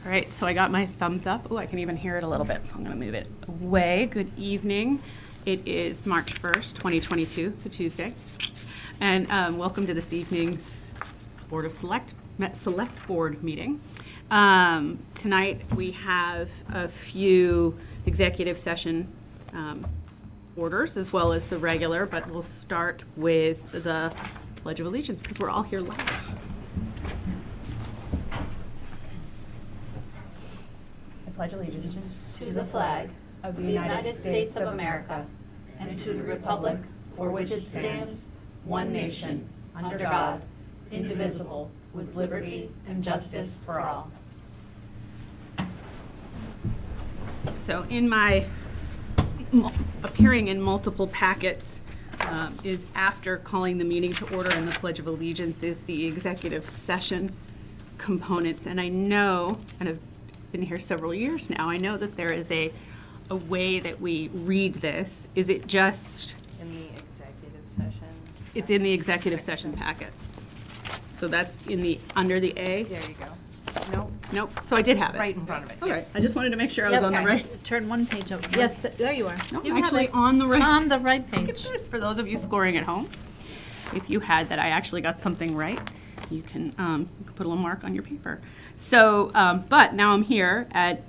All right, so I got my thumbs up. Oh, I can even hear it a little bit, so I'm going to move it away. Good evening. It is March 1st, 2022. It's a Tuesday. And welcome to this evening's Select Board meeting. Tonight we have a few executive session orders as well as the regular, but we'll start with the Pledge of Allegiance because we're all here live. I pledge allegiance to the flag of the United States of America and to the republic for which it stands, one nation, under God, indivisible, with liberty and justice for all. So in my appearing in multiple packets is after calling the meeting to order and the Pledge of Allegiance is the executive session components. And I know, and I've been here several years now, I know that there is a way that we read this. Is it just? In the executive session. It's in the executive session packet. So that's under the A? There you go. Nope. So I did have it. Right in front of it. All right. I just wanted to make sure I was on the right. Turn one page over. Yes, there you are. No, You I'm actually have it on the right. on the right Look at page. this. For those of you scoring at home, if you had that I actually got something right, you can put a little mark on your paper. So, but now I'm here at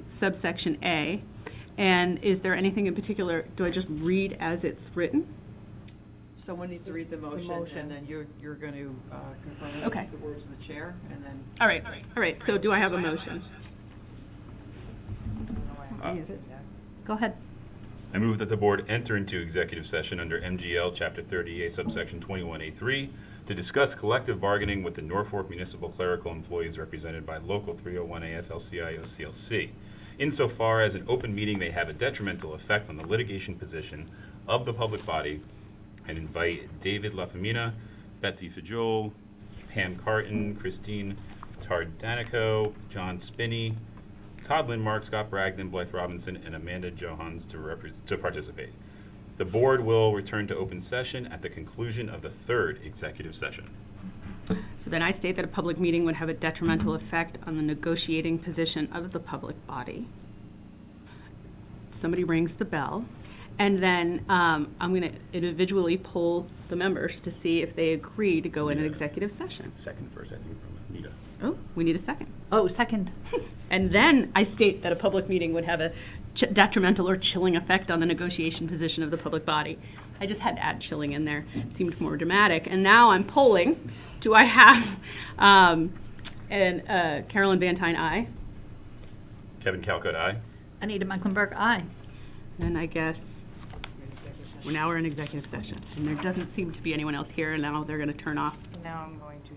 subsection A, and is there anything in particular, do I just read as it's written? Someone needs to read the motion, and then you're going to confirm it Okay. with the words of the chair, and then. All right, so do I have a motion? Is it? Go ahead. I move that the board enter into executive session under MGL Chapter 30A, subsection 21A3, to discuss collective bargaining with the Norfolk Municipal Clerical Employees represented by Local 301A FLCIO CLC. Insofar as an open meeting may have a detrimental effect on the litigation position of the public body, and invite David LaFemina, Betsy Fajol, Pam Carton, Christine Tardanico, John Spinney, Todd Lindmark, Scott Bragdon, Blythe Robinson, and Amanda Johans to participate. The board will return to open session at the conclusion of the third executive session. So then I state that a public meeting would have a detrimental effect on the negotiating position of the public body. Somebody rings the bell. And then I'm going to individually poll the members to see if they agree to go in an executive session. Second first, I think, from Anita. Oh, we need a second. Oh, second. And then I state that a public meeting would have a detrimental or chilling effect on the negotiation position of the public body. I just had to add chilling in there. It seemed more dramatic. And now I'm polling. Do I have Carolyn Vantine, aye? Kevin Calcutt, aye. Anita Mecklenburg, aye. And I guess we're in executive session. And there doesn't seem to be anyone else here. And now they're going to turn off. Now I'm going to.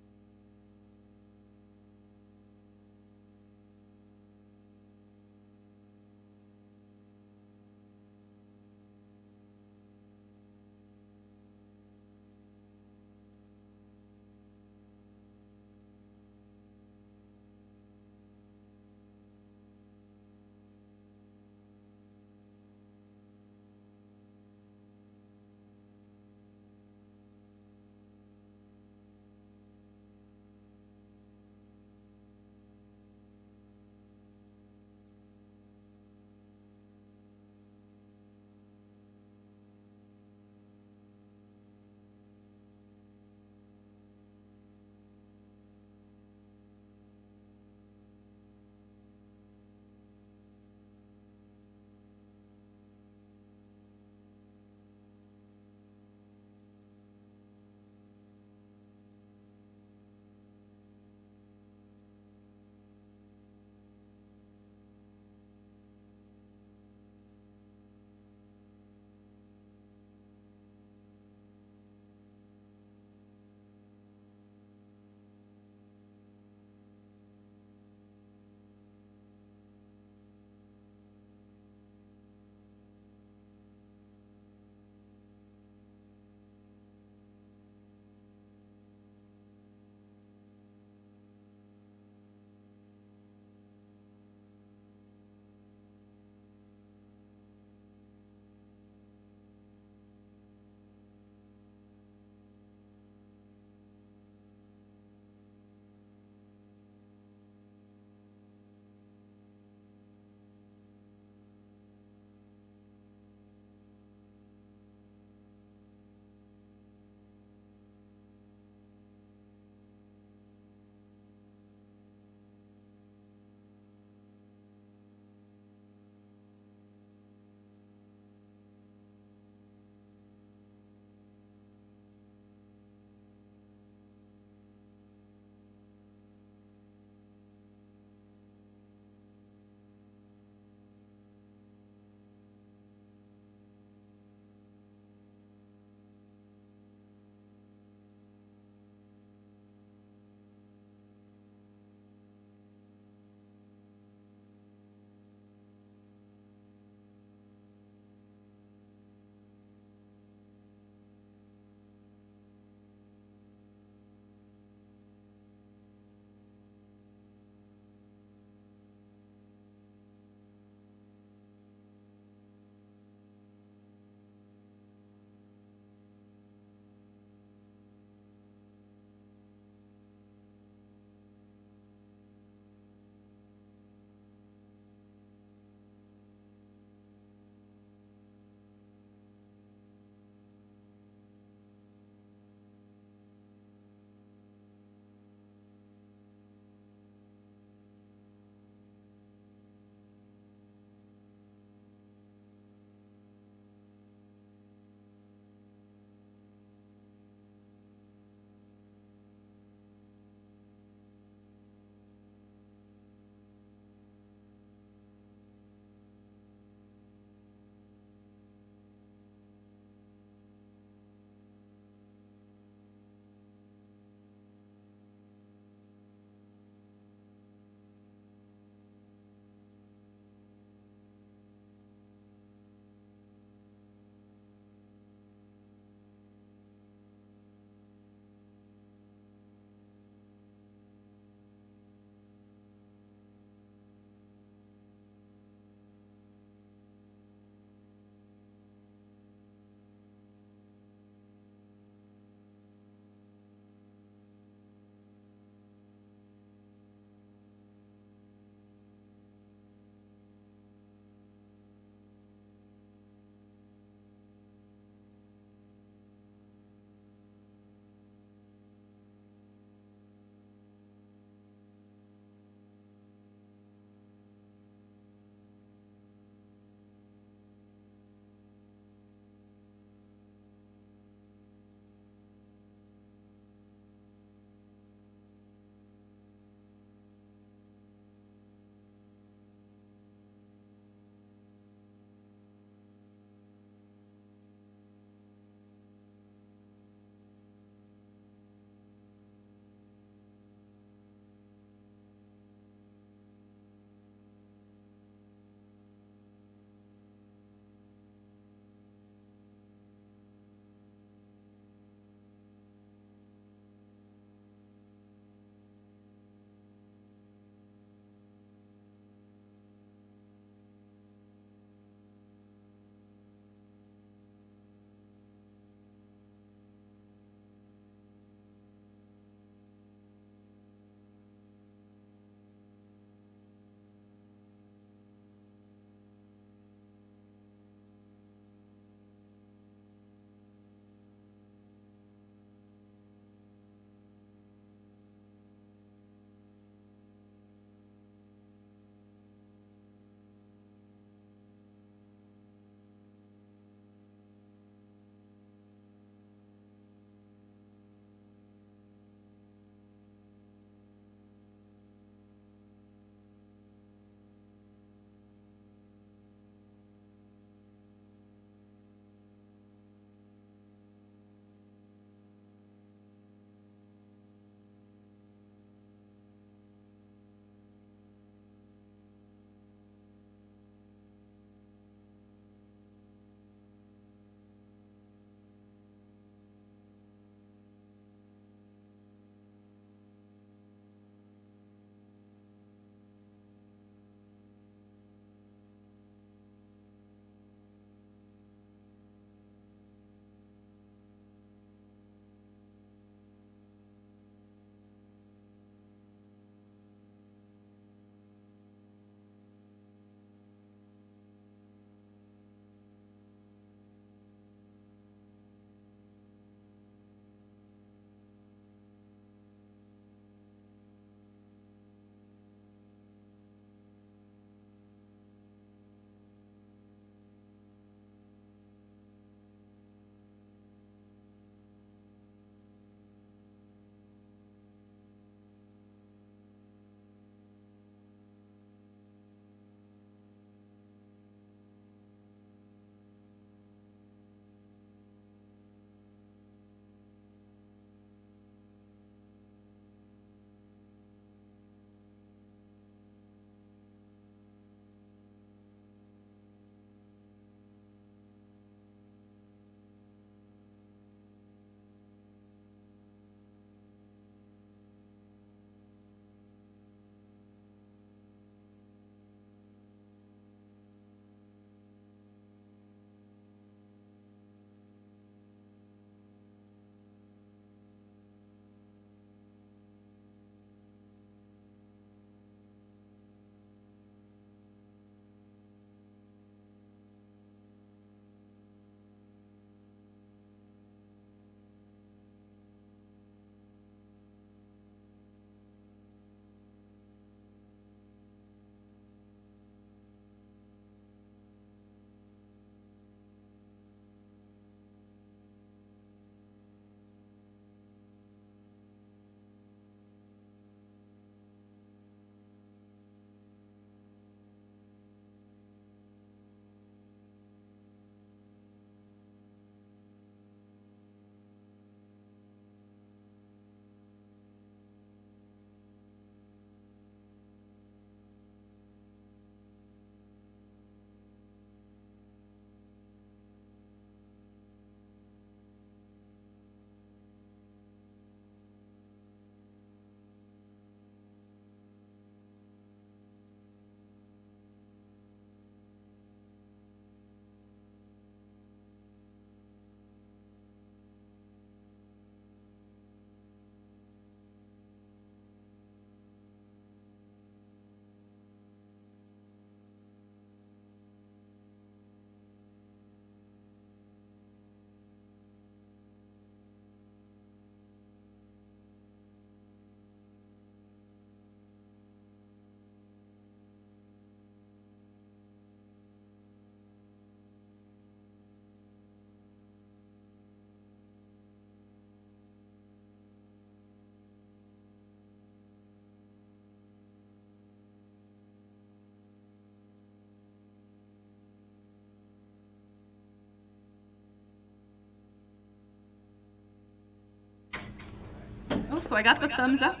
so I got the thumbs up.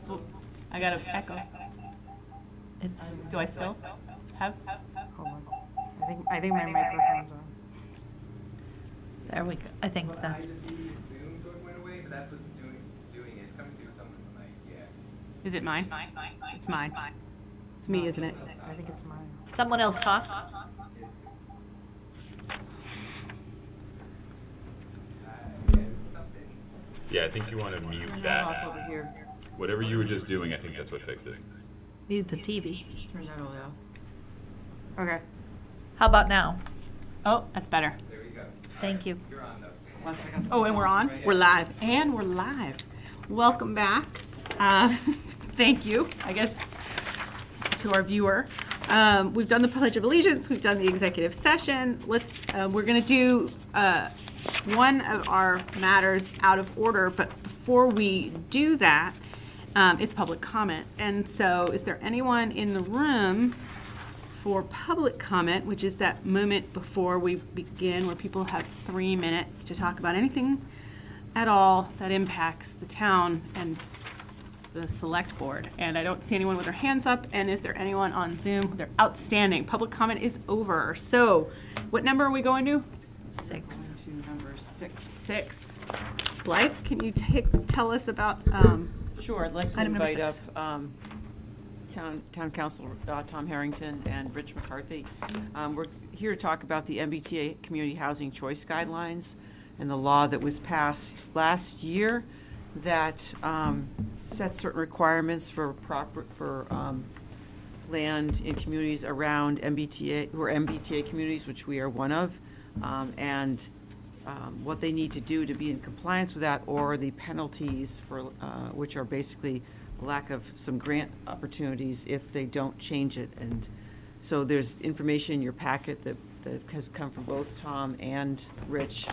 Oh, I got an echo. It's, Do I still have? Hold on. I think my microphone's on. there we go. I think that's, I just needed Zoom, so it went away, but that's what's doing it. It's coming through someone's mic, yeah. Is it mine? It's mine. It's me, isn't it? I think it's mine. someone else talk? Yeah, it's something. Yeah, I think you want to mute Turn that. off over here. Whatever you were just doing, I think that's what fixed it. Mute the TV. Turn that all down. Okay. How about now? Oh, that's better. There we go. Thank you. You're on though. Once I got the Oh, and we're on? Right, We're yeah. live. And we're live. Welcome back. Thank you, I guess, to our viewer. We've done the Pledge of Allegiance, we've done the executive session. We're gonna do one of our matters out of order, but before we do that, it's public comment. And so is there anyone in the room for public comment, which is that moment before we begin where people have 3 minutes to talk about anything at all that impacts the town and the select board? And I don't see anyone with their hands up. And is there anyone on Zoom? They're outstanding. Public comment is over. So what number are we going to? 6. to number 6. 6. Blythe, can you tell us about, Sure, I'd like to Item number invite up 6. Town Council Tom Harrington and Rich McCarthy. We're here to talk about the MBTA Community Housing Choice Guidelines and the law that was passed last year that sets certain requirements for land in communities around MBTA, who are MBTA communities, which we are one of, and what they need to do to be in compliance with that, or the penalties for, which are basically lack of some grant opportunities if they don't change it. And so there's information in your packet that has come from both Tom and Rich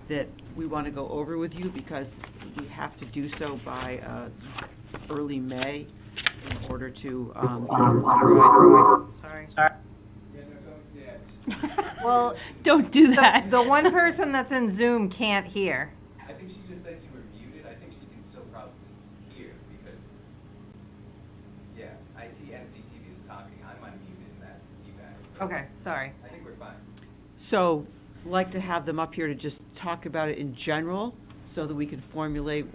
that we want to go over with you because we have to do so by early May in order to be able to provide. Sorry. Yeah, no, don't, yeah. Well, don't do that. the one person that's in Zoom can't hear. I think she just said you were muted. I think she can still probably hear because, yeah, I see NCTV is talking. I'm unmuted and that's you guys. So Okay, sorry. I think we're fine. So, like to have them up here to just talk about it in general, so that we can formulate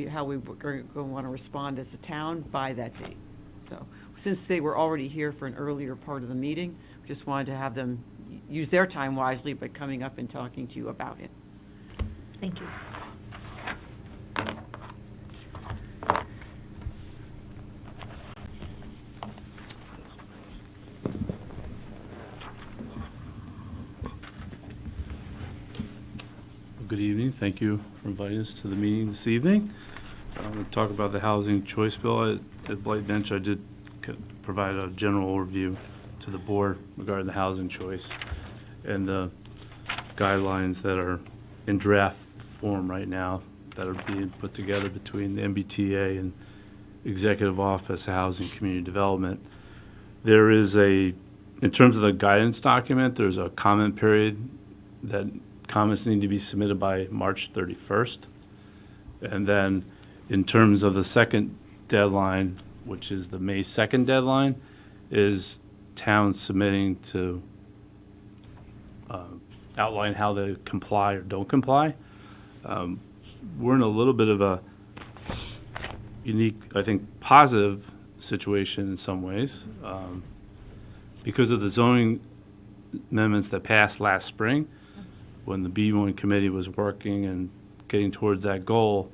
how we were going to want to respond as the town by that date. So, since they were already here for an earlier part of the meeting, we just wanted to have them use their time wisely by coming up and talking to you about it. Thank you. Good evening. Thank you for inviting us to the meeting this evening. I'm going to talk about the housing choice bill. At Blight Bench, I did provide a general overview to the board regarding the housing choice and the guidelines that are in draft form right now that are being put together between the MBTA and Executive Office of Housing and Community Development. There is in terms of the guidance document, there's a comment period that comments need to be submitted by March 31st. And then in terms of the second deadline, which is the May 2nd deadline, is towns submitting to outline how they comply or don't comply. We're in a little bit of a unique, I think, positive situation in some ways. Because of the zoning amendments that passed last spring, when the B1 committee was working and getting towards that goal,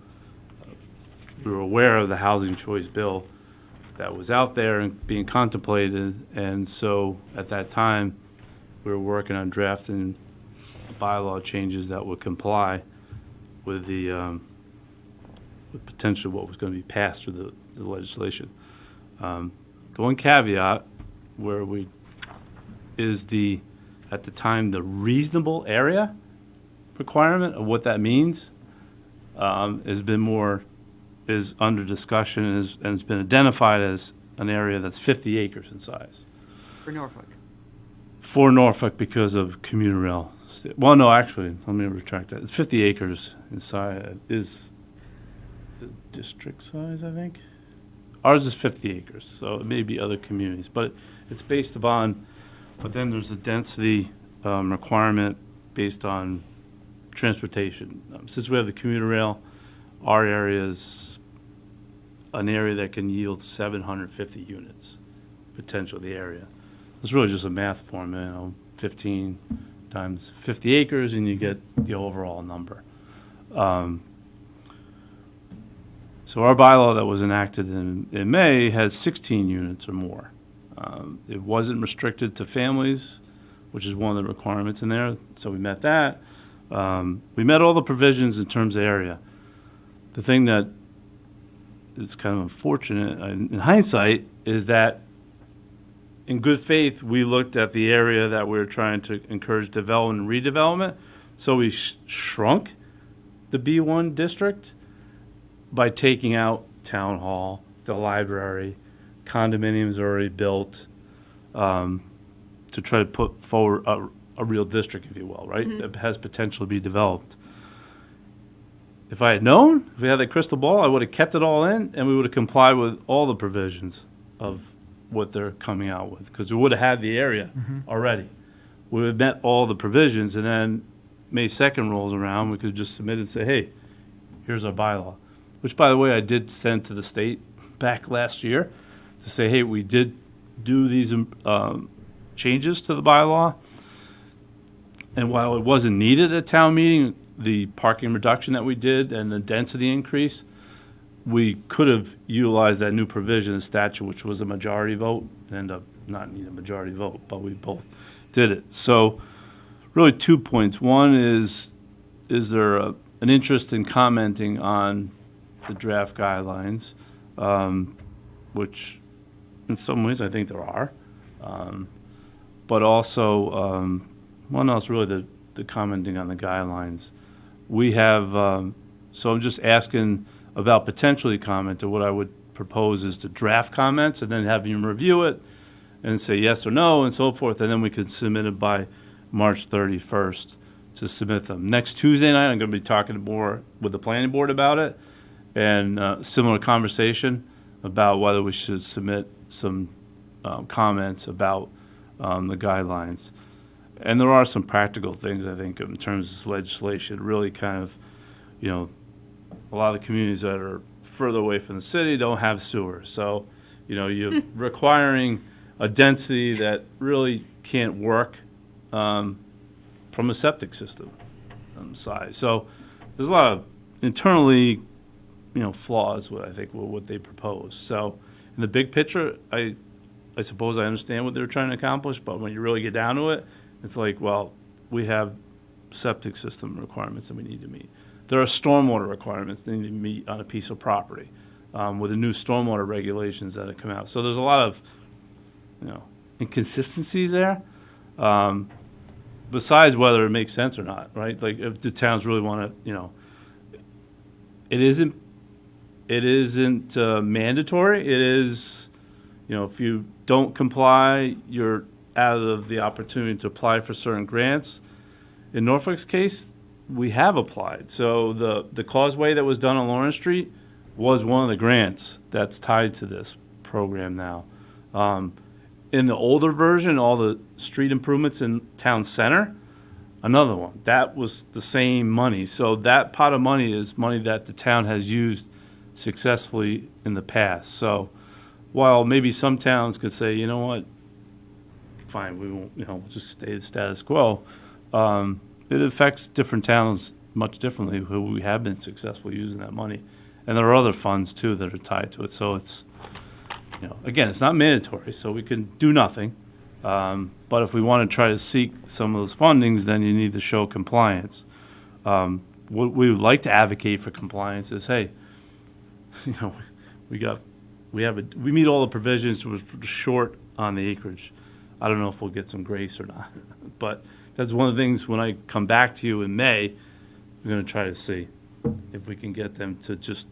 we were aware of the housing choice bill that was out there and being contemplated. And so at that time, we were working on drafting bylaw changes that would comply with the with potentially what was going to be passed through the legislation. The one caveat where at the time, the reasonable area requirement of what that means is under discussion and has been identified as an area that's 50 acres in size. For Norfolk. For Norfolk because of commuter rail. Well, no, actually, let me retract that. It's 50 acres in size. the district size, I think. Ours is 50 acres, so it may be other communities, but it's based upon, but then there's a density requirement based on transportation. Since we have the commuter rail, our area is an area that can yield 750 units, potential of the area. It's really just a math formula, 15 times 50 acres, and you get the overall number. So our bylaw that was enacted in May has 16 units or more. It wasn't restricted to families, which is one of the requirements in there, so we met that. We met all the provisions in terms of area. The thing that is kind of unfortunate in hindsight is that in good faith, we looked at the area that we were trying to encourage development and redevelopment, so we shrunk the B1 district by taking out town hall, the library, condominiums already built, to try to put forward a real district, if you will, right? That has potential to be developed. If I had known, if we had that crystal ball, I would have kept it all in, and we would have complied with all the provisions of what they're coming out with, because we would have had the area already. We would have met all the provisions, and then May 2nd rolls around, we could just submit and say, hey, here's our bylaw. Which, by the way, I did send to the state back last year to say, hey, we did do these changes to the bylaw. And while it wasn't needed at town meeting, the parking reduction that we did and the density increase, we could have utilized that new provision in statute, which was a majority vote, and ended up not needing a majority vote, but we both did it. So really 2 points. One is there an interest in commenting on the draft guidelines, which in some ways I think there are. But also, one else really the commenting on the guidelines. We have, so I'm just asking about potentially comment, or what I would propose is to draft comments and then have you review it and say yes or no and so forth, and then we could submit it by March 31st to submit them. Next Tuesday night, I'm going to be talking more with the planning board about it, and similar conversation about whether we should submit some comments about the guidelines. And there are some practical things, I think, in terms of this legislation, really kind of, you know, a lot of the communities that are further away from the city don't have sewer. So, you know, you're requiring a density that really can't work from a septic system side. So there's a lot of internally, you know, flaws with, I think, with what they propose. So in the big picture, I suppose I understand what they're trying to accomplish, but when you really get down to it, it's like, well, we have septic system requirements that we need to meet. There are stormwater requirements that need to meet on a piece of property with the new stormwater regulations that have come out. So there's a lot of, you know, inconsistencies there. Besides whether it makes sense or not, right? Like if the towns really want to, you know, it isn't mandatory. It is, you know, if you don't comply, you're out of the opportunity to apply for certain grants. In Norfolk's case, we have applied. So the causeway that was done on Lawrence Street was one of the grants that's tied to this program now. In the older version, all the street improvements in town center, another one. That was the same money. So that pot of money is money that the town has used successfully in the past. So while maybe some towns could say, you know what, fine, we won't, you know, we'll just stay the status quo, it affects different towns much differently who we have been successful using that money. And there are other funds, too, that are tied to it. So it's, you know, again, it's not mandatory, so we can do nothing. But if we want to try to seek some of those fundings, then you need to show compliance. What we would like to advocate for compliance is, hey, you know, we meet all the provisions. We're short on the acreage. I don't know if we'll get some grace or not, but that's one of the things when I come back to you in May, we're going to try to see if we can get them to just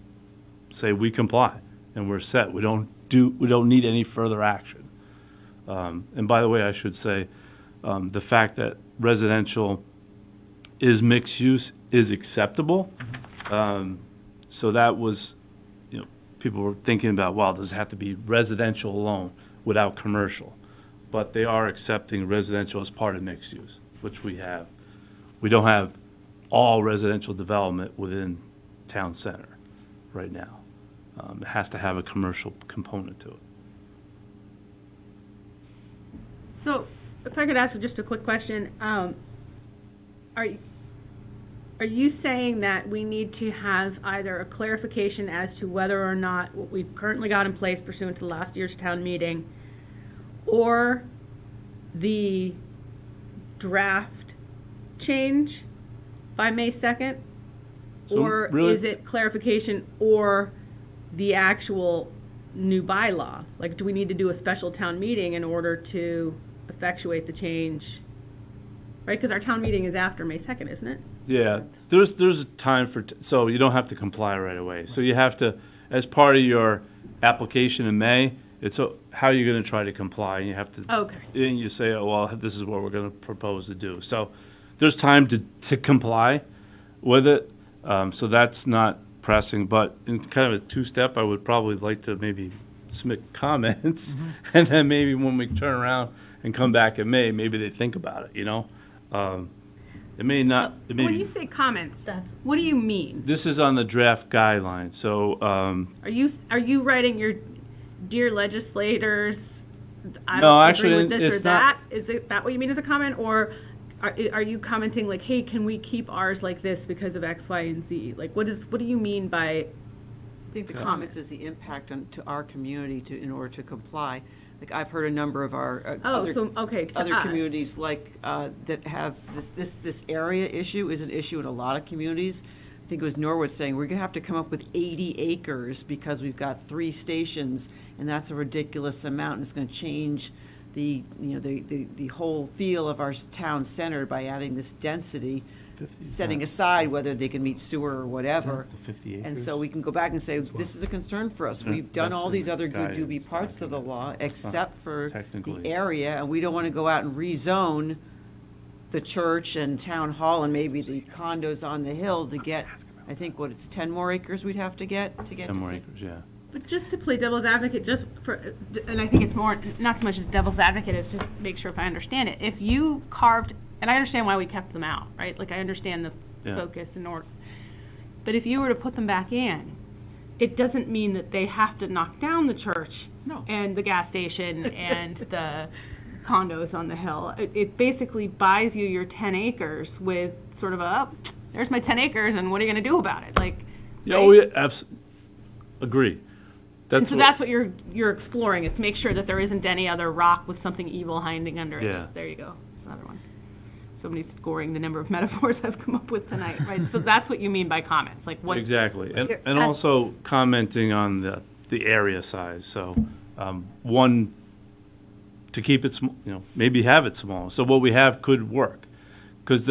say we comply and we're set. We don't need any further action. And by the way, I should say the fact that residential is mixed use is acceptable. so that was, people were thinking about, well, does it have to be residential alone without commercial? But they are accepting residential as part of mixed use, which we have. We don't have all residential development within town center right now. It has to have a commercial component to it. So, if I could ask you just a quick question, are you saying that we need to have either a clarification as to whether or not what we've currently got in place pursuant to last year's town meeting, or the draft change by May 2nd? So Or really- is it clarification or the actual new bylaw? Like, do we need to do a special town meeting in order to effectuate the change? Right, because our town meeting is after May 2nd, isn't it? Yeah, there's a time for, so you don't have to comply right away. So you have to, as part of your application in May, it's how you're going to try to comply, and you have to. Okay. And you say, oh, well, this is what we're going to propose to do. So there's time to comply with it, so that's not pressing. But in kind of a two-step, I would probably like to maybe submit comments, and then maybe when we turn around and come back in May, maybe they think about it, It may not, it may When be. you say comments, what do you mean? This is on the draft guideline, so, Are you writing your dear legislators? I No, don't actually, agree with this it's or not- that. Is it that what you mean as a comment, or are you commenting like, hey, can we keep ours like this because of X, Y, and Z? Like, what do you mean by? I think the comments is the impact to our community in order to comply. Like, I've heard a number of our Okay, to other us. communities that have this area issue is an issue in a lot of communities. I think it was Norwood saying, we're gonna have to come up with 80 acres because we've got 3 stations, and that's a ridiculous amount, and it's gonna change the whole feel of our town center by adding this density, setting aside whether they can meet sewer or whatever. The 50 And so acres? we can go back and say, this is a concern for us. We've done That's all in these the other good guidance doobie parts of the law, documents. except for the technically. area, and we don't want to go out and rezone the church and town hall and maybe the condos on the hill to get, I think, it's 10 more acres we'd have to get to 10 more acres, yeah. But just to play devil's advocate, just for, and I think it's more, not so much as devil's advocate as to make sure if I understand it. If you carved, and I understand why we kept them out, right? Like, I understand the Yeah. focus and order. But if you were to put them back in, it doesn't mean that they have to knock down the church and the gas station and the condos on the hill. It basically buys you your 10 acres with sort of there's my 10 acres, and what are you going to do about it? Like, Yeah, right? we agree. And so that's what you're exploring, is to make sure that there isn't any other rock with something evil hiding under it. Yeah. Just, there you go. It's another one. Somebody's scoring the number of metaphors I've come up with tonight, right? So that's what you mean by comments, like what's. Exactly, Here, and also commenting on the area size, so, one, to keep it, maybe have it small, so what we have could work. Because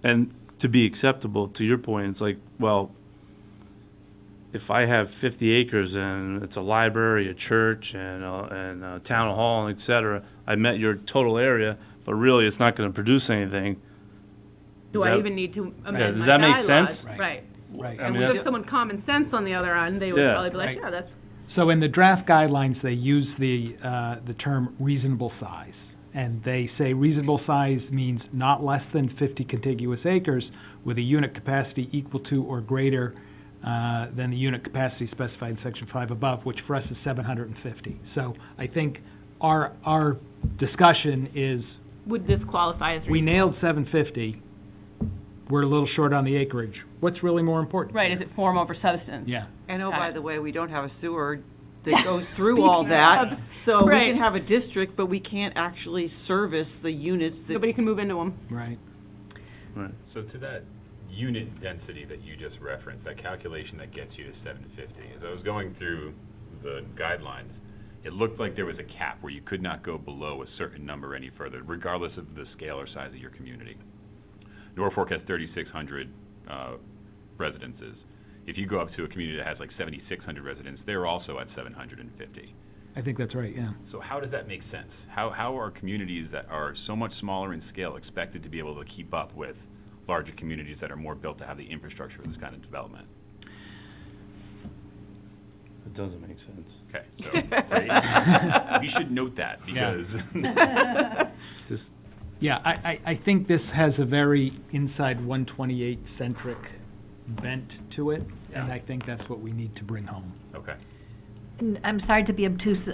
and to be acceptable, to your point, it's like, well, if I have 50 acres and it's a library, a church, and a town hall, et cetera, I met your total area, but really it's not gonna produce anything. Do Does I that- even need to amend my does that make bylaws? sense? Right. Right. And mean, we give someone common sense on the other end, they would Yeah. probably be like, Right. yeah, that's, So in the draft guidelines, they use the term reasonable size. And they say reasonable size means not less than 50 contiguous acres with a unit capacity equal to or greater than the unit capacity specified in section 5 above, which for us is 750. So I think our discussion is, would this qualify as we reasonable? nailed 750. We're a little short on the acreage. What's really more important? Right, is it form over substance? Yeah. And Got by it. the way, we don't have a sewer that goes through all that. Subs. So we Right. can have a district, but we can't actually service the units that. Nobody can move into them. Right. So to that unit density that you just referenced, that calculation that gets you to 750, as I was going through the guidelines, it looked like there was a cap where you could not go below a certain number any further, regardless of the scale or size of your community. Norfolk has 3,600 residences. If you go up to a community that has like 7,600 residents, they're also at 750. I think that's right, yeah. So how does that make sense? How are communities that are so much smaller in scale expected to be able to keep up with larger communities that are more built to have the infrastructure for this kind of development? It doesn't make sense. Okay, so we should note that because This, Yeah, I think this has a very inside 128 centric bent to it, and Yeah. I think that's what we need to bring home. okay. And I'm sorry to be obtuse.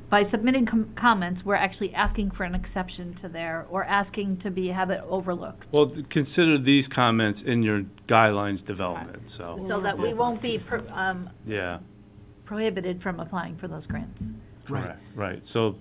By submitting comments, we're actually asking for an exception to there, or asking to have it overlooked. well, consider these comments in your guidelines development, so, So that we won't be yeah. prohibited from applying for those grants. Right. Correct, right. So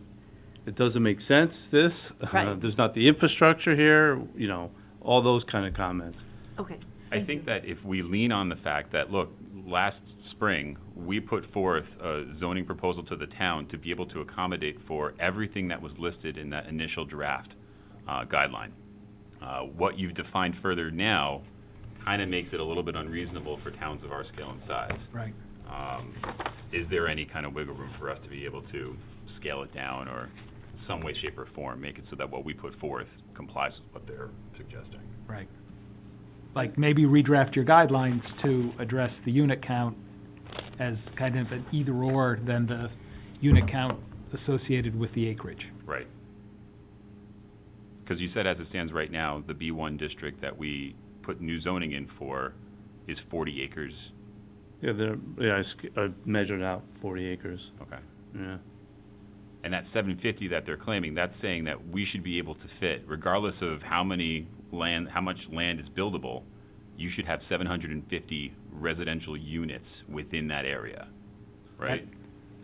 it doesn't make sense, this. Right. There's not the infrastructure here, you know, all those kind of comments. Okay. I think that if we lean on the fact that, look, last spring, we put forth a zoning proposal to the town to be able to accommodate for everything that was listed in that initial draft guideline. What you've defined further now kind of makes it a little bit unreasonable for towns of our scale and size. Right. Is there any kind of wiggle room for us to be able to scale it down or some way, shape, or form, make it so that what we put forth complies with what they're suggesting? Right. Like maybe redraft your guidelines to address the unit count as kind of an either or than the unit count associated with the acreage. Right. Because you said as it stands right now, the B1 district that we put new zoning in for is 40 acres. Yeah, I measured out 40 acres, Okay. yeah. And that 750 that they're claiming, that's saying that we should be able to fit, regardless of how much land is buildable, you should have 750 residential units within that area, right?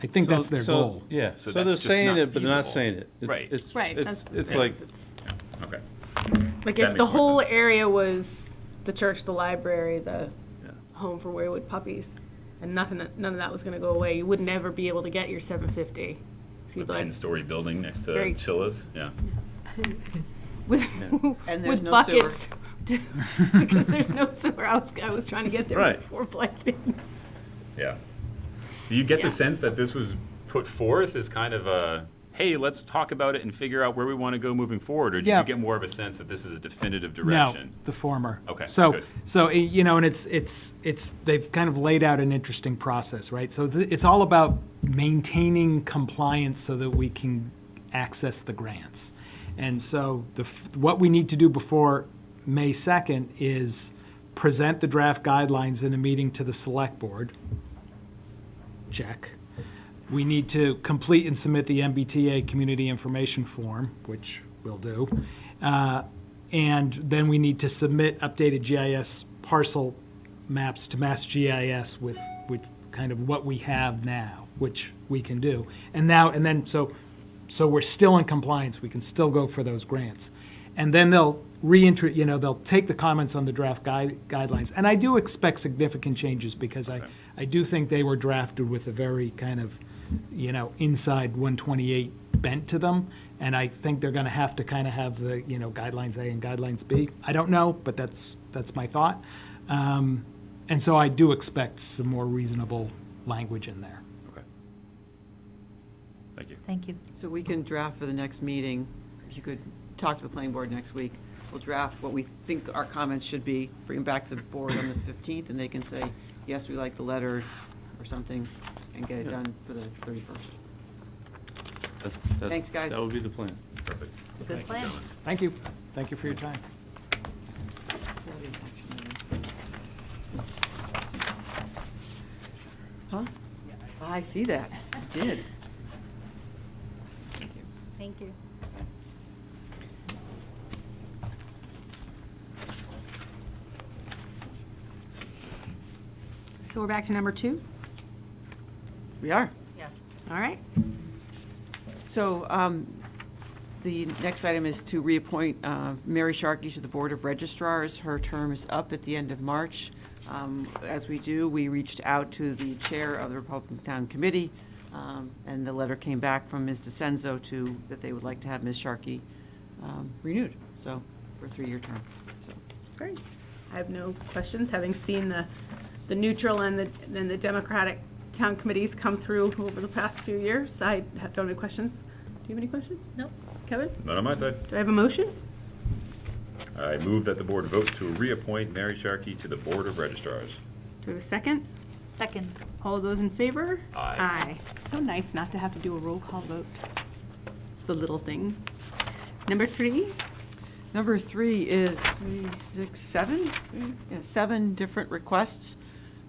I think that's their goal. Yeah, So so that's they're just saying not it, but they're not feasible. saying it. It's- Right. It's, Right, it's, that's- it's yeah, like, it's- Okay. Like That if the makes more whole sense. area was the church, the library, the Yeah. home for wayward puppies, and none of that was gonna go away, you would never be able to get your 750. So A you'd be like, 10-story building next to Very- Chilla's, yeah. with, And there's with no buckets. Because there's no sewer, I was trying to get there Right. before Blackton. Yeah. Do you get Yeah. the sense that this was put forth as kind of a, hey, let's talk about it and figure out where we want to go moving forward? Or do Yeah. you get more of a sense that this is a definitive No, direction? the former. Okay, So, good. you know, and it's, they've kind of laid out an interesting process, right? So it's all about maintaining compliance so that we can access the grants. And so what we need to do before May 2nd is present the draft guidelines in a meeting to the select board. Check. We need to complete and submit the MBTA community information form, which we'll do. And then we need to submit updated GIS parcel maps to Mass GIS with kind of what we have now, which we can do. So we're still in compliance, we can still go for those grants. And then they'll they'll take the comments on the draft guidelines. And I do expect significant changes because I do think they were drafted with a very kind of, inside 128 bent to them. And I think they're gonna have to kind of have the, guidelines A and guidelines B. I don't know, but that's my thought. And so I do expect some more reasonable language in there. Okay. Thank you. Thank you. So we can draft for the next meeting, if you could talk to the planning board next week. We'll draft what we think our comments should be, bring them back to the board on the 15th, and they can say, yes, we like the letter or something, and get it done for the 31st. That's- Thanks, guys. That would be the plan. Perfect. It's a good plan. Thank you. Thank you for your time. Huh? I see that. You did. Thank you. Thank you. So we're back to number 2? We are. Yes. All right. So the next item is to reappoint Mary Sharkey to the Board of Registrars. Her term is up at the end of March. As we do, we reached out to the chair of the Republican Town Committee, and the letter came back from Ms. DeCenzo that they would like to have Ms. Sharkey renewed, so, for a 3-year term, so. Great. I have no questions, having seen the neutral and the Democratic town committees come through over the past few years. I don't have any questions. Do you have any questions? No. Kevin? None on my side. Do I have a motion? I move that the board vote to reappoint Mary Sharkey to the Board of Registrars. Do I have a second? Second. All those in favor? Aye. Aye. So nice not to have to do a roll call vote. It's the little thing. Number 3, Number 3 is 3, 6, 7? Yeah, 7 different requests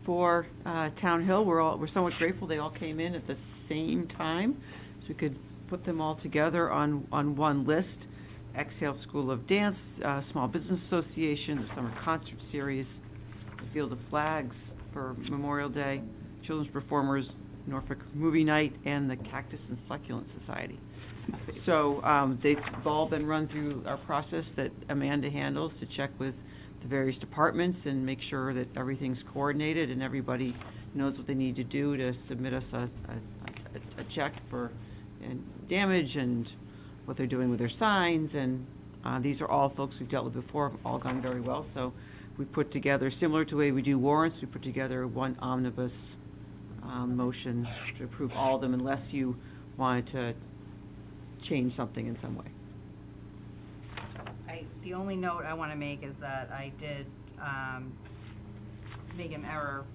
for Town Hill. We're somewhat grateful they all came in at the same time, so we could put them all together on one list. Exhale School of Dance, Small Business Association, the Summer Concert Series, the Field of Flags for Memorial Day, Children's Performers, Norfolk Movie Night, and the Cactus and Succulent Society. So they've all been run through our process that Amanda handles to check with the various departments and make sure that everything's coordinated and everybody knows what they need to do to submit us a check for damage and what they're doing with their signs. And these are all folks we've dealt with before, have all gone very well. So we put together, similar to the way we do warrants, we put together one omnibus motion to approve all of them unless you wanted to change something in some way. The only note I want to make is that I did make an error.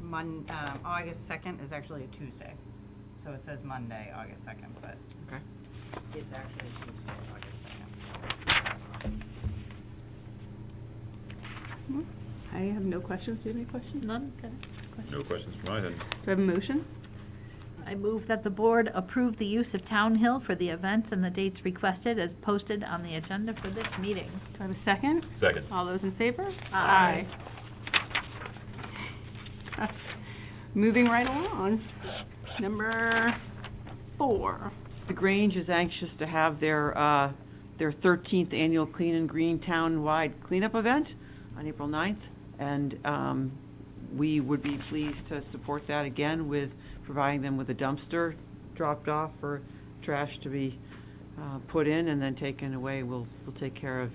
August 2nd is actually a Tuesday. So it says Monday, August 2nd, but Okay. it's actually Tuesday, August 2nd. I have no questions. Do you have any questions? None? Okay. No questions from my end. Do I have a motion? I move that the board approve the use of Town Hill for the events and the dates requested as posted on the agenda for this meeting. Do I have a second? Second. All those in favor? Aye. That's moving right along. Number 4. The Grange is anxious to have their 13th annual Clean and Green town-wide cleanup event on April 9th. And we would be pleased to support that again with providing them with a dumpster dropped off for trash to be put in and then taken away. We'll take care of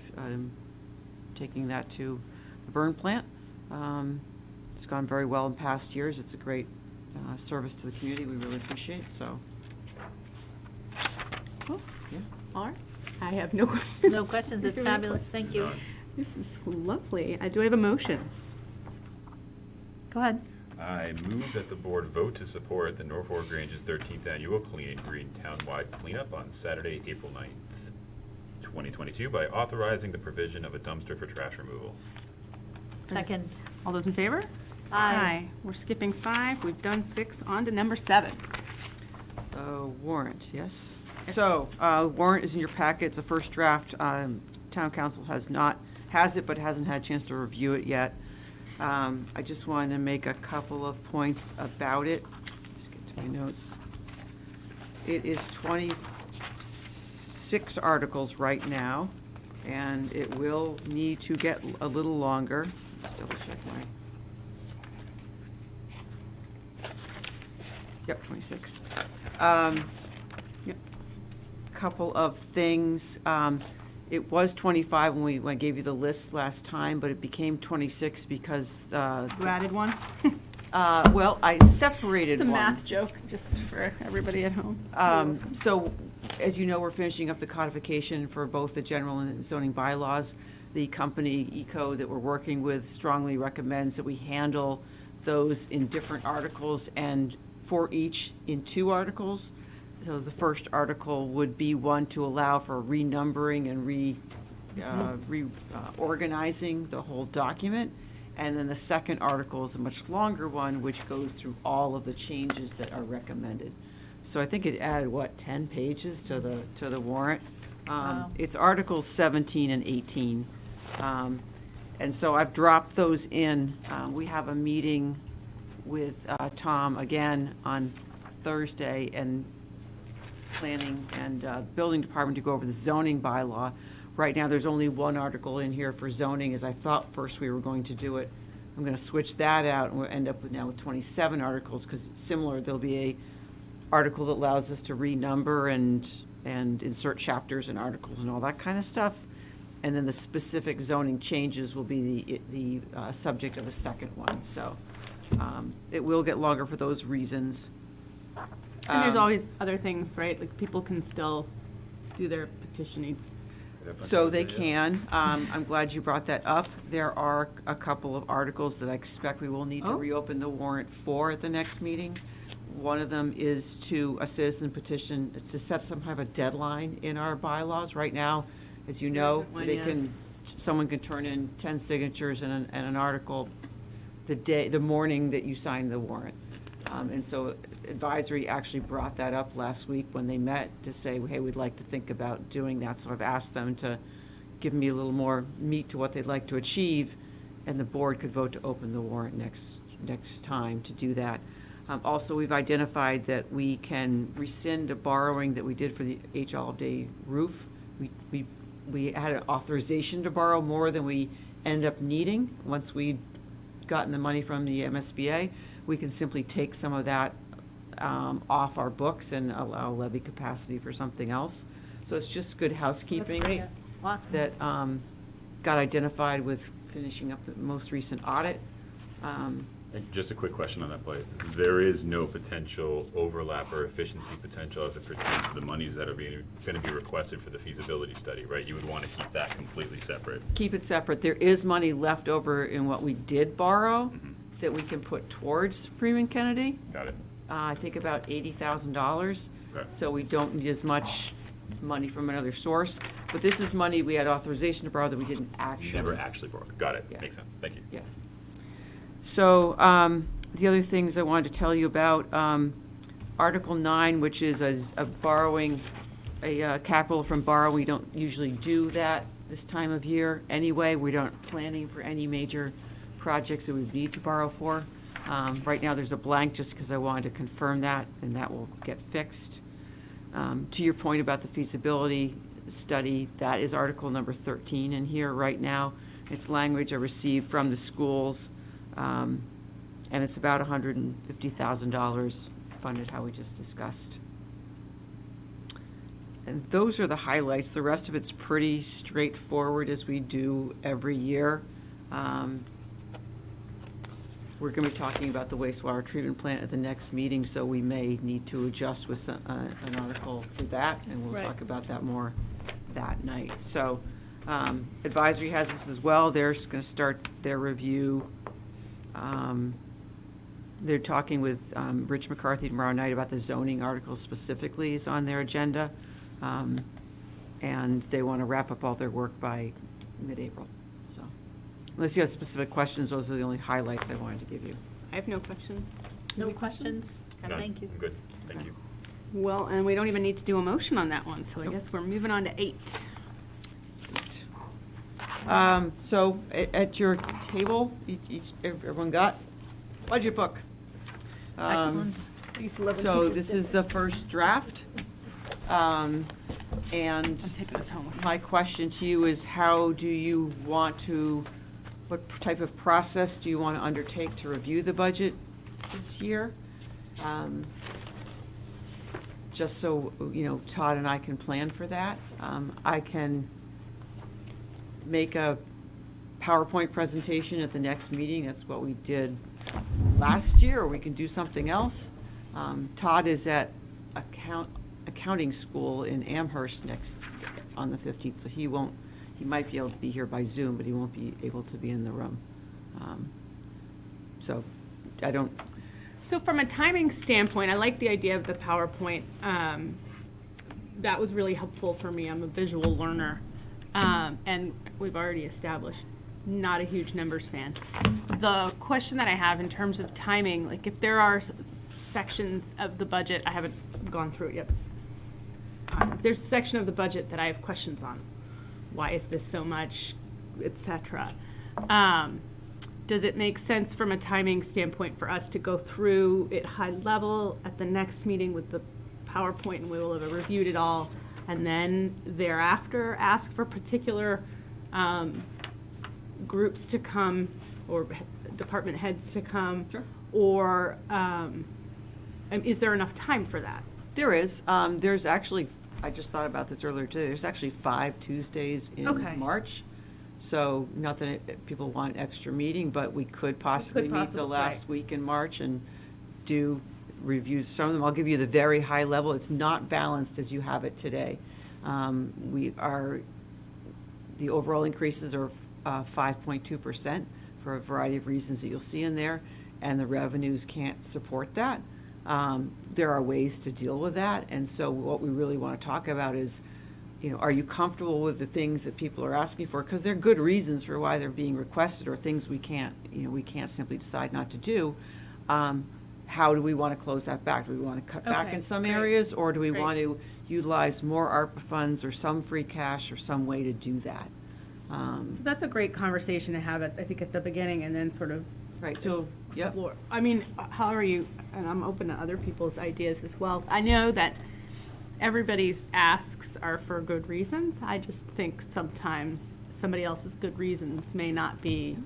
taking that to the burn plant. It's gone very well in past years. It's a great service to the community we really appreciate, so. Cool. Yeah. All right. I have no questions. No questions, it's Do you have any fabulous, thank you. This is lovely. Do I have a motion? Go ahead. I move that the board vote to support the Norfolk Grange's 13th annual Clean and Green townwide cleanup on Saturday, April 9th, 2022 by authorizing the provision of a dumpster for trash removal. Second. All those in favor? Aye. We're skipping 5. We've done 6. On to number 7. Warrant, yes. So, warrant is in your packet. It's a first draft. Town council has it, but hasn't had a chance to review it yet. I just wanted to make a couple of points about it. Just get to my notes. It is 26 articles right now, and it will need to get a little longer. Just double check my. Yep, 26. Yep. Couple of things. It was 25 when I gave you the list last time, but it became 26 because, You added one? well, I separated It's a one. math joke, just for everybody at home. So, as you know, we're finishing up the codification for both the general and zoning bylaws. The company, ECO, that we're working with strongly recommends that we handle those in different articles and for each in 2 articles. So the first article would be one to allow for renumbering and reorganizing the whole document. And then the second article is a much longer one, which goes through all of the changes that are recommended. So I think it added, 10 pages to the warrant? Wow. It's Articles 17 and 18. And so I've dropped those in. We have a meeting with Tom again on Thursday, and planning and building department to go over the zoning bylaw. Right now, there's only one article in here for zoning, as I thought first we were going to do it. I'm going to switch that out, and we'll end up with 27 articles, because it's similar. There'll be a article that allows us to renumber and insert chapters and articles and all that kind of stuff. And then the specific zoning changes will be the subject of the second one. So it will get longer for those reasons. And there's always other things, right? Like, people can still do their petitioning. So they can. I'm glad you brought that up. There are a couple of articles that I expect we will need to Oh. reopen the warrant for at the next meeting. One of them is to a citizen petition, it's to set some kind of a deadline in our bylaws. Right now, as you know, isn't one they yet. can, someone can turn in 10 signatures and an article the morning that you sign the warrant. And so advisory actually brought that up last week when they met to say, hey, we'd like to think about doing that. So I've asked them to give me a little more meat to what they'd like to achieve, and the board could vote to open the warrant next time to do that. Also, we've identified that we can rescind a borrowing that we did for the H. Olive Day roof. We had an authorization to borrow more than we ended up needing. Once we'd gotten the money from the MSBA, we can simply take some of that off our books and allow levy capacity for something else. So it's just good housekeeping great. Awesome. that got identified with finishing up the most recent audit. And just a quick question on that, Blake. There is no potential overlap or efficiency potential as it pertains to the monies that are going to be requested for the feasibility study, right? You would want to keep that completely separate. Keep it separate. There is money left over in what we did borrow that we can put towards Freeman Kennedy. Got it? I think about $80,000. Okay. So we don't need as much money from another source. But this is money we had authorization to borrow that we didn't actually. Never actually borrowed. Got it. Yeah. Makes sense. Thank you. Yeah. So the other things I wanted to tell you about, Article 9, which is a borrowing, a capital from borrow. We don't usually do that this time of year anyway. We aren't planning for any major projects that we need to borrow for. Right now, there's a blank just because I wanted to confirm that, and that will get fixed. To your point about the feasibility study, that is Article number 13 in here right now. It's language I received from the schools, and it's about $150,000 funded how we just discussed. And those are the highlights. The rest of it's pretty straightforward as we do every year. We're going to be talking about the wastewater treatment plant at the next meeting, so we may need to adjust with an article for that, and we'll Right. talk about that more that night. So advisory has this as well. They're going to start their review. They're talking with Rich McCarthy tomorrow night about the zoning article specifically is on their agenda. And they want to wrap up all their work by mid-April, so. Unless you have specific questions, those are the only highlights I wanted to give you. I have no questions. No questions? None. Thank you. I'm good. Thank you. Well, and we don't even need to do a motion on that one, so I guess we're moving on to 8. So at your table, everyone got budget book. Excellent. So this is the first draft. And I'm taking this home. my question to you is, how do you want to, what type of process do you want to undertake to review the budget this year? Just so, Todd and I can plan for that. I can make a PowerPoint presentation at the next meeting. That's what we did last year, or we can do something else. Todd is at accounting school in Amherst on the 15th, so he might be able to be here by Zoom, but he won't be able to be in the room. So I don't, So from a timing standpoint, I like the idea of the PowerPoint. That was really helpful for me. I'm a visual learner. And we've already established, not a huge numbers fan. The question that I have in terms of timing, like if there are sections of the budget, I haven't gone through it yet. If there's a section of the budget that I have questions on, why is this so much, et cetera. Does it make sense from a timing standpoint for us to go through it high level at the next meeting with the PowerPoint, and we will have reviewed it all, and then thereafter ask for particular groups to come or department heads to come? Sure. Or is there enough time for that? there is. There's actually, I just thought about this earlier today, there's actually 5 Tuesdays Okay. in March. So not that people want an extra meeting, but we could possibly meet the last week in March and do reviews. Some of them, I'll give you the very high level. It's not balanced as you have it today. We are The overall increases are 5.2% for a variety of reasons that you'll see in there, and the revenues can't support that. There are ways to deal with that, and so what we really want to talk about is, are you comfortable with the things that people are asking for? Because there are good reasons for why they're being requested, or things we can't simply decide not to do. How do we want to close that back? Do we want to cut back Okay, in some great, areas, or do we great. want to utilize more ARPA funds or some free cash or some way to do that? So that's a great conversation to have, I think, at the beginning, and then sort of Right, so, yep. explore. I mean, how are you, and I'm open to other people's ideas as well. I know that everybody's asks are for good reasons. I just think sometimes somebody else's good reasons may not be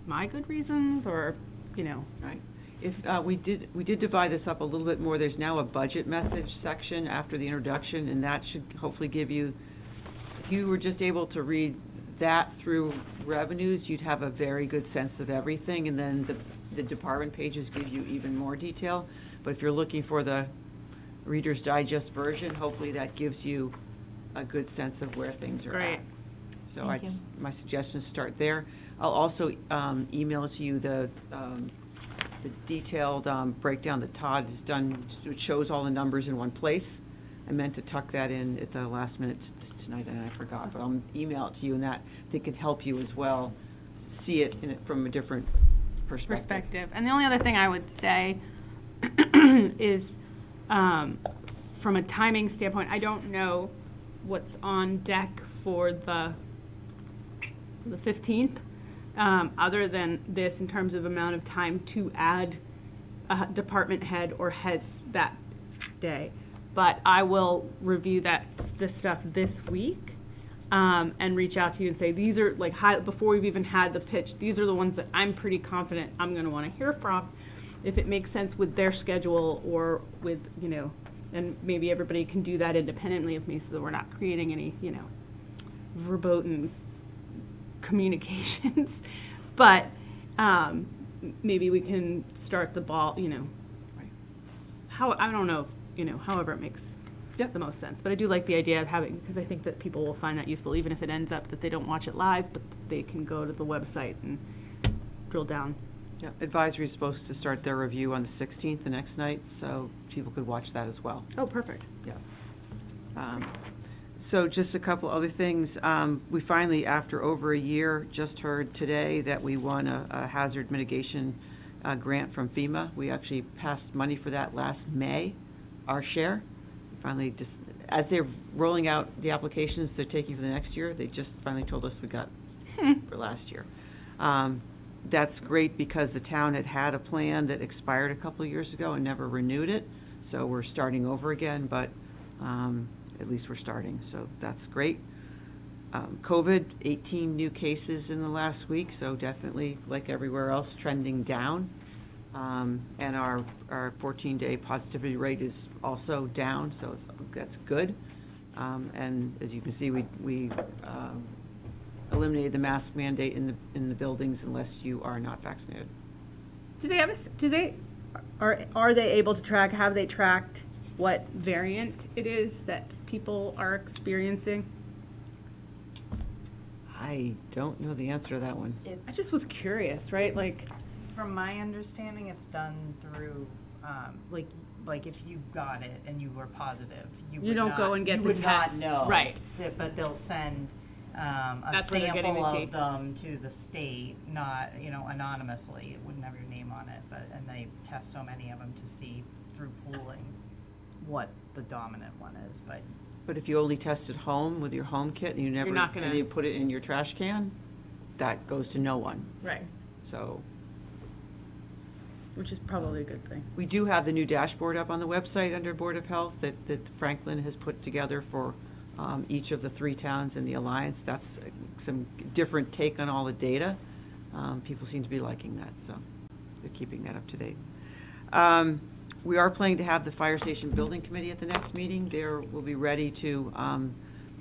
my good reasons, or, Right. If, we did divide this up a little bit more. There's now a budget message section after the introduction, and that should hopefully give you, if you were just able to read that through revenues, you'd have a very good sense of everything, and then the department pages give you even more detail. But if you're looking for the Reader's Digest version, hopefully that gives you a good sense of where things are Great. at. So Thank you. my suggestion is start there. I'll also email to you the detailed breakdown that Todd has done, which shows all the numbers in one place. I meant to tuck that in at the last minute tonight, and I forgot, but I'll email it to you, and that I think can help you as well see it from a different perspective. And the only other thing I would say is, from a timing standpoint, I don't know what's on deck for the 15th, other than this in terms of amount of time to add a department head or heads that day. But I will review this stuff this week, and reach out to you and say, these are, like, before we've even had the pitch, these are the ones that I'm pretty confident I'm gonna wanna hear from, if it makes sense with their schedule, or with, and maybe everybody can do that independently of me, so that we're not creating any, verboten communications. But maybe we can start the ball, I don't know, however it makes the most sense. But I do like the idea of having, because I think that people will find that useful, even if it ends up that they don't watch it live, but they can go to the website and drill down. Yeah, advisory is supposed to start their review on the 16th, the next night, so people could watch that as well. Oh, perfect. Yeah. So just a couple other things. We finally, after over a year, just heard today that we won a hazard mitigation grant from FEMA. We actually passed money for that last May, our share. Finally, just as they're rolling out the applications they're taking for the next year, they just finally told us we got for last year. That's great, because the town had a plan that expired a couple of years ago and never renewed it. So we're starting over again, but at least we're starting, so that's great. COVID, 18 new cases in the last week, so definitely, like everywhere else, trending down. And our 14-day positivity rate is also down, so that's good. And as you can see, we eliminated the mask mandate in the buildings unless you are not vaccinated. Are they able to track, have they tracked what variant it is that people are experiencing? I don't know the answer to that one. I just was curious, right? Like, From my understanding, it's done through, like if you got it and you were positive, you would don't not- go and get you the would not test. know. Right. But they'll send a That's where they're getting sample the of data. them to the state, not, anonymously. It wouldn't have your name on it, and they test so many of them to see through pooling what the dominant one is, but But if you only test at home with your home kit and you never, not gonna- and you put it in your trash can, that goes to no one. right, So which is probably a good thing. we do have the new dashboard up on the website under Board of Health that Franklin has put together for each of the 3 towns in the Alliance. That's some different take on all the data. People seem to be liking that, so they're keeping that up to date. We are planning to have the Fire Station Building Committee at the next meeting. We'll be ready to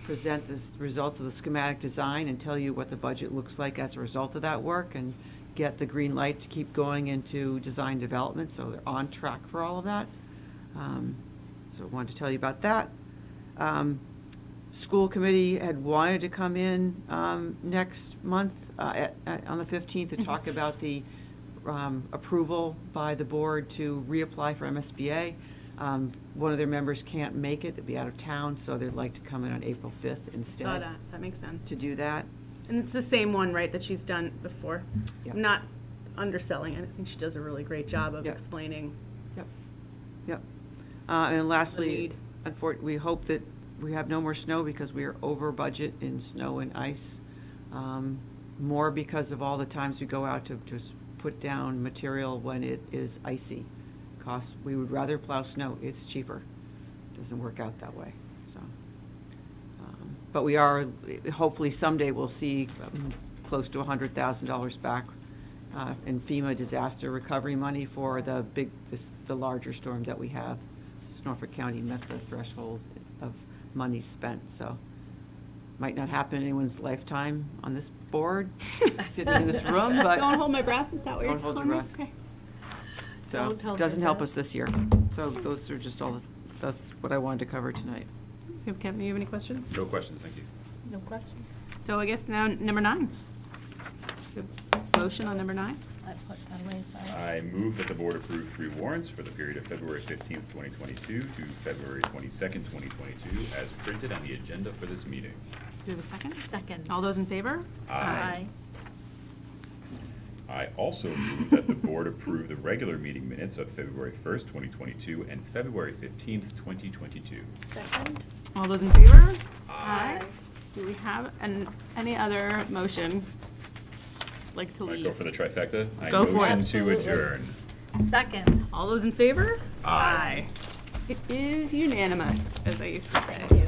present the results of the schematic design and tell you what the budget looks like as a result of that work, and get the green light to keep going into design development, so they're on track for all of that. So I wanted to tell you about that. School committee had wanted to come in next month on the 15th to talk about the approval by the board to reapply for MSBA. One of their members can't make it, they'll be out of town, so they'd like to come in on April 5th instead. Saw that, that makes sense. To do that. And it's the same one, right, that she's done before? Yep. I'm not underselling, I think she does a really great job of Yep. explaining. Yep, yep. And lastly, need. we hope that we have no more snow because we are over budget in snow and ice. More because of all the times we go out to just put down material when it is icy. We would rather plow snow, it's cheaper. Doesn't work out that way, so. But we are, hopefully someday we'll see close to $100,000 back in FEMA disaster recovery money for the larger storm that we have. Since Norfolk County met the threshold of money spent, so. Might not happen in anyone's lifetime on this board, sitting in this room, but. Don't hold my breath, is that what you're Don't hold telling me? your breath. Okay. So, Don't hold doesn't your help breath. us this year. So those are just that's what I wanted to cover tonight. Kevin, you have any questions? No questions, thank you. No question. So I guess now, number 9. Motion on number 9? I put that away, sorry. I move that the board approve 3 warrants for the period of February 15th, 2022 to February 22nd, 2022, as printed on the agenda for this meeting. Do you have a second? Second. All those in favor? Aye. I also move that the board approve the regular meeting minutes of February 1st, 2022 and February 15th, 2022. Second. All those in favor? Aye. Do we have any other motion? Like to Want to leave? go for the trifecta? Go for it. I motion to Absolutely. adjourn. Second. All those in favor? Aye. It is unanimous, as I used to say. Thank you.